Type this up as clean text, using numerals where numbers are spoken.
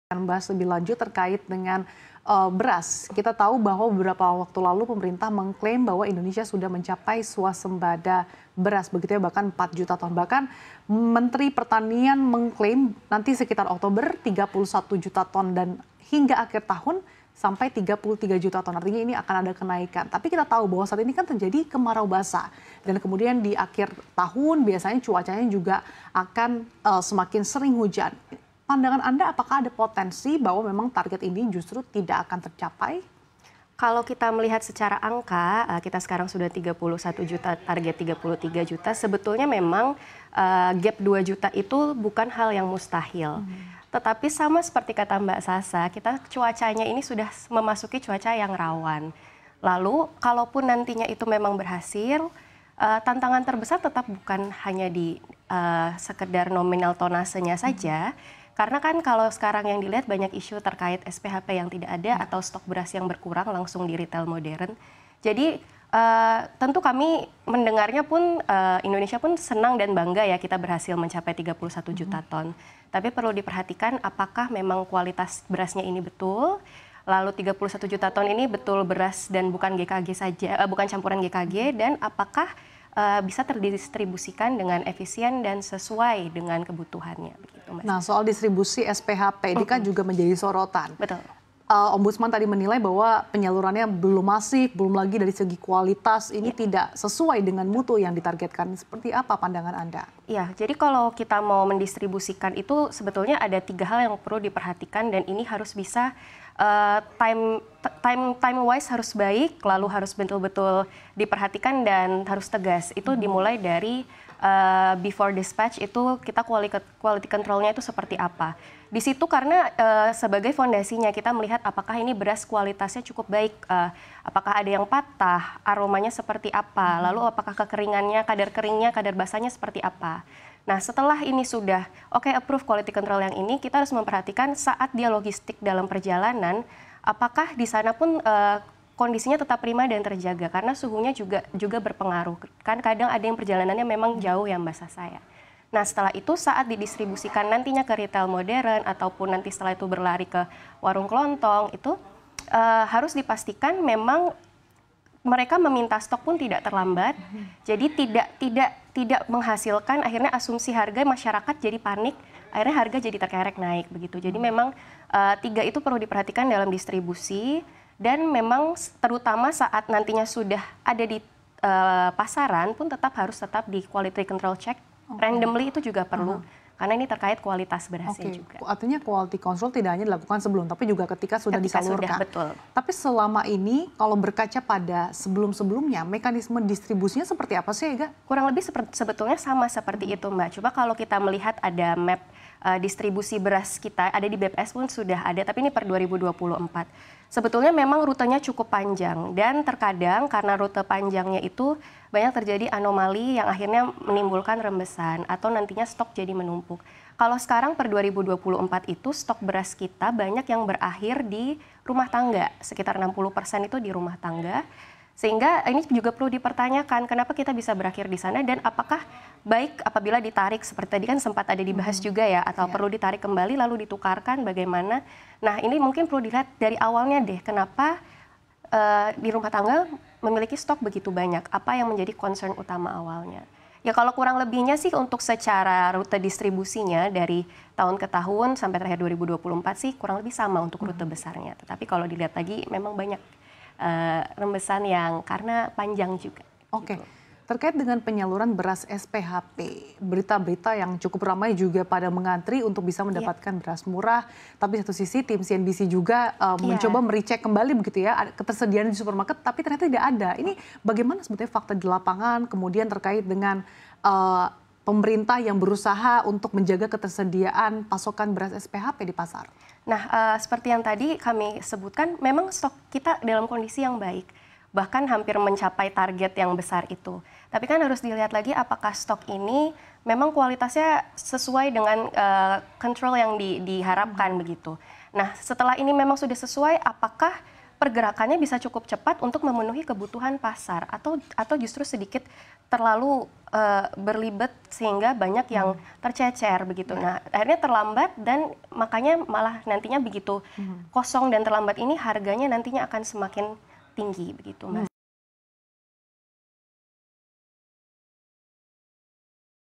Akan bahas lebih lanjut terkait dengan beras. Kita tahu bahwa beberapa waktu lalu pemerintah mengklaim bahwa Indonesia sudah mencapai swasembada beras, begitu ya, bahkan 4 juta ton. Bahkan Menteri Pertanian mengklaim nanti sekitar Oktober 31 juta ton dan hingga akhir tahun sampai 33 juta ton. Artinya ini akan ada kenaikan. Tapi kita tahu bahwa saat ini kan terjadi kemarau basah. Dan kemudian di akhir tahun biasanya cuacanya juga akan semakin sering hujan. Pandangan Anda, apakah ada potensi bahwa memang target ini justru tidak akan tercapai? Kalau kita melihat secara angka, kita sekarang sudah 31 juta, target 33 juta, sebetulnya memang gap 2 juta itu bukan hal yang mustahil. Tetapi sama seperti kata Mbak Sasa, kita cuacanya ini sudah memasuki cuaca yang rawan. Lalu, kalaupun nantinya itu memang berhasil, tantangan terbesar tetap bukan hanya di sekedar nominal tonasenya saja, karena kan kalau sekarang yang dilihat banyak isu terkait SPHP yang tidak ada atau stok beras yang berkurang langsung di retail modern. Jadi tentu kami mendengarnya pun Indonesia pun senang dan bangga ya kita berhasil mencapai 31 juta ton. Tapi perlu diperhatikan apakah memang kualitas berasnya ini betul. Lalu 31 juta ton ini betul beras dan bukan GKG saja, bukan campuran GKG, dan apakah bisa terdistribusikan dengan efisien dan sesuai dengan kebutuhannya. Begitu, Mas. Nah, soal distribusi SPHP ini kan juga menjadi sorotan. Betul. Ombudsman tadi menilai bahwa penyalurannya belum masif, belum lagi dari segi kualitas ini tidak sesuai dengan mutu yang ditargetkan. Seperti apa pandangan Anda? Ya, jadi kalau kita mau mendistribusikan itu sebetulnya ada 3 hal yang perlu diperhatikan dan ini harus bisa time wise harus baik, lalu harus betul-betul diperhatikan dan harus tegas. Itu dimulai dari before dispatch itu kita quality controlnya itu seperti apa. Di situ karena sebagai fondasinya kita melihat apakah ini beras kualitasnya cukup baik, apakah ada yang patah, aromanya seperti apa, lalu apakah kekeringannya, kadar keringnya, kadar basahnya seperti apa. Nah, setelah ini sudah approve quality control yang ini, kita harus memperhatikan saat dia logistik dalam perjalanan, apakah di sana pun kondisinya tetap prima dan terjaga, karena suhunya juga berpengaruh. Kan kadang ada yang perjalanannya memang jauh ya Mbak Sasa ya. Nah, setelah itu saat didistribusikan nantinya ke retail modern ataupun nanti setelah itu berlari ke warung kelontong, itu harus dipastikan memang mereka meminta stok pun tidak terlambat, jadi tidak menghasilkan akhirnya asumsi harga masyarakat jadi panik, akhirnya harga jadi terkerek naik begitu. Jadi memang 3 itu perlu diperhatikan dalam distribusi dan memang terutama saat nantinya sudah ada di pasaran pun harus tetap di quality control check, randomly itu juga perlu. Karena ini terkait kualitas berasnya juga. Artinya quality control tidak hanya dilakukan sebelum, tapi juga ketika sudah disalurkan. Sudah, betul. Tapi selama ini, kalau berkaca pada sebelum-sebelumnya, mekanisme distribusinya seperti apa sih, Ega? Kurang lebih sebetulnya sama seperti itu, Mbak. Coba kalau kita melihat ada map distribusi beras kita, ada di BPS pun sudah ada, tapi ini per 2024. Sebetulnya memang rutenya cukup panjang, dan terkadang karena rute panjangnya itu banyak terjadi anomali yang akhirnya menimbulkan rembesan atau nantinya stok jadi menumpuk. Kalau sekarang per 2024 itu stok beras kita banyak yang berakhir di rumah tangga, sekitar 60% itu di rumah tangga. Sehingga ini juga perlu dipertanyakan kenapa kita bisa berakhir di sana dan apakah baik apabila ditarik seperti tadi kan sempat ada dibahas juga ya, atau perlu ditarik kembali lalu ditukarkan bagaimana. Nah, ini mungkin perlu dilihat dari awalnya deh, kenapa di rumah tangga memiliki stok begitu banyak, apa yang menjadi concern utama awalnya. Ya kalau kurang lebihnya sih untuk secara rute distribusinya dari tahun ke tahun sampai terakhir 2024 sih kurang lebih sama untuk rute besarnya. Tetapi kalau dilihat lagi memang banyak rembesan yang karena panjang juga. Oke. Terkait dengan penyaluran beras SPHP, berita-berita yang cukup ramai juga pada mengantri untuk bisa mendapatkan beras murah. Tapi satu sisi tim CNBC juga mencoba merecek kembali begitu ya, ketersediaan di supermarket, tapi ternyata tidak ada. Ini bagaimana sebetulnya fakta di lapangan, kemudian terkait dengan pemerintah yang berusaha untuk menjaga ketersediaan pasokan beras SPHP di pasar? Nah, seperti yang tadi kami sebutkan, memang stok kita dalam kondisi yang baik. Bahkan hampir mencapai target yang besar itu. Tapi kan harus dilihat lagi apakah stok ini memang kualitasnya sesuai dengan control yang diharapkan begitu. Nah, setelah ini memang sudah sesuai, apakah pergerakannya bisa cukup cepat untuk memenuhi kebutuhan pasar, atau justru sedikit terlalu berlibet sehingga banyak yang tercecer begitu. Nah, akhirnya terlambat, dan makanya malah nantinya begitu kosong dan terlambat ini harganya nantinya akan semakin tinggi begitu, Mas.